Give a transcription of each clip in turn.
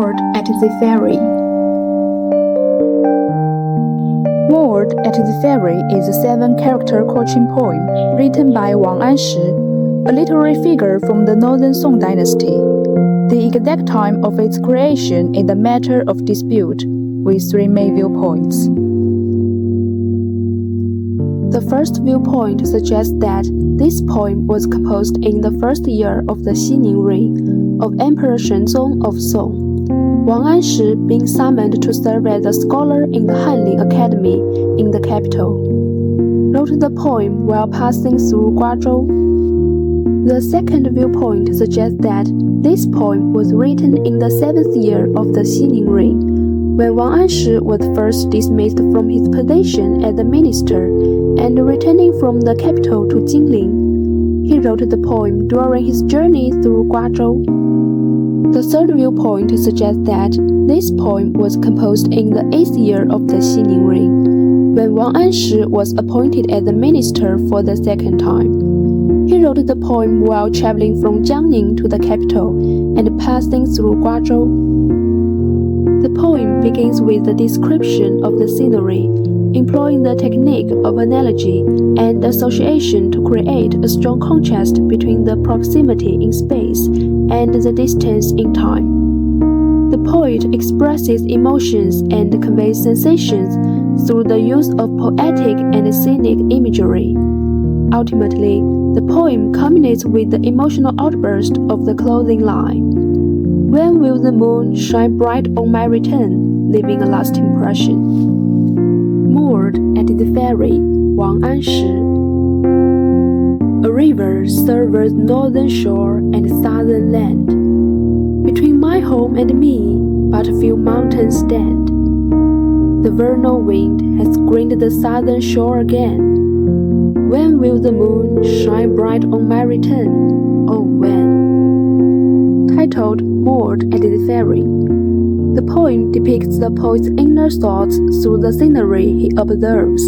Moored at the Ferry. Moored at the Ferry is a 7-character quatrain poem written by Wang Anshi, a literary figure from the Northern Song Dynasty. The exact time of its creation is a matter of dispute, with 3 main viewpoints. The first viewpoint suggests that this poem was composed in the first year of the Xi reign of Emperor Shenzong of Song, Wang Anshi being summoned to serve as a scholar in the Hanlin Academy in the capital, wrote the poem while passing through Guazhou. The second viewpoint suggests that this poem was written in the 7th year of the Xi reign, when Wang Anshi was first dismissed from his position as a minister and returning from the capital to Jinling. He wrote the poem during his journey through Guazhou. The third viewpoint suggests that this poem was composed in the 8th year of the Xi reign, when Wang Anshi was appointed as a minister for the second time. He wrote the poem while traveling from Jiangning to the capital and passing through Guazhou. The poem begins with a description of the scenery, employing the technique of analogy and association to create a strong contrast between the proximity in space and the distance in time. The poet expresses emotions and conveys sensations through the use of poetic and scenic imagery. Ultimately, the poem culminates with the emotional outburst of the closing line. When will the moon shine bright on my return, leaving a lasting impression? Moored at the Ferry, Wang Anshi. A river serves northern shore and southern land. Between my home and me, but a few mountains stand. The vernal wind has greened the southern shore again. When will the moon shine bright on my return? Oh, when? Titled Moored at the Ferry. The poem depicts the poet's inner thoughts through the scenery he observes.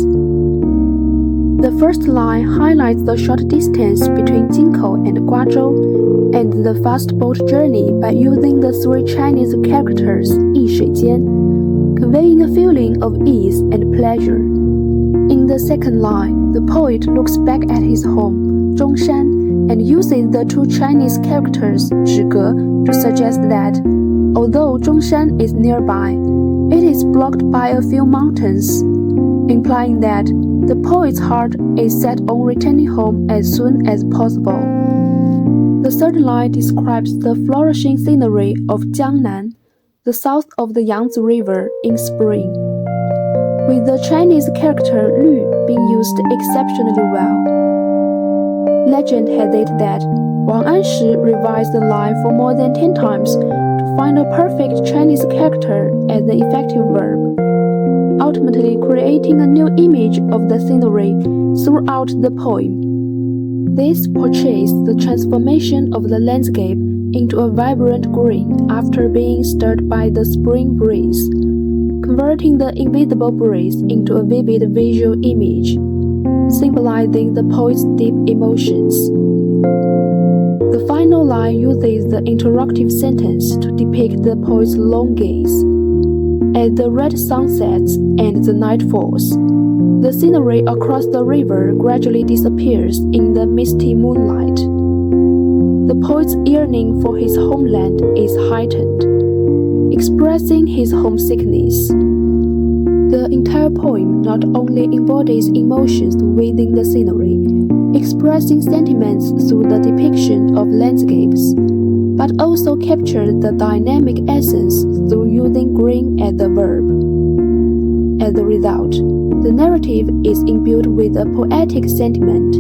The first line highlights the short distance between Jinkou and Guazhou and the fast boat journey by using the 3 Chinese characters 一水间, conveying a feeling of ease and pleasure. In the second line, the poet looks back at his home, Zhongshan, and uses the 2 Chinese characters 止格 to suggest that, although Zhongshan is nearby, it is blocked by a few mountains, implying that the poet's heart is set on returning home as soon as possible. The third line describes the flourishing scenery of Jiangnan, the south of the Yangtze River, in spring, with the Chinese character Lü being used exceptionally well. Legend has it that Wang Anshi revised the line for more than 10 times to find a perfect Chinese character as the effective verb, ultimately creating a new image of the scenery throughout the poem. This portrays the transformation of the landscape into a vibrant green after being stirred by the spring breeze, converting the invisible breeze into a vivid visual image, symbolizing the poet's deep emotions. The final line uses the interruptive sentence to depict the poet's long gaze. As the red sun sets and the night falls, the scenery across the river gradually disappears in the misty moonlight. The poet's yearning for his homeland is heightened, expressing his homesickness. The entire poem not only embodies emotions within the scenery, expressing sentiments through the depiction of landscapes, but also captures the dynamic essence through using green as the verb. As a result, the narrative is imbued with a poetic sentiment,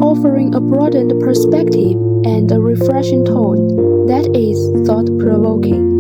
offering a broadened perspective and a refreshing tone that is thought-provoking.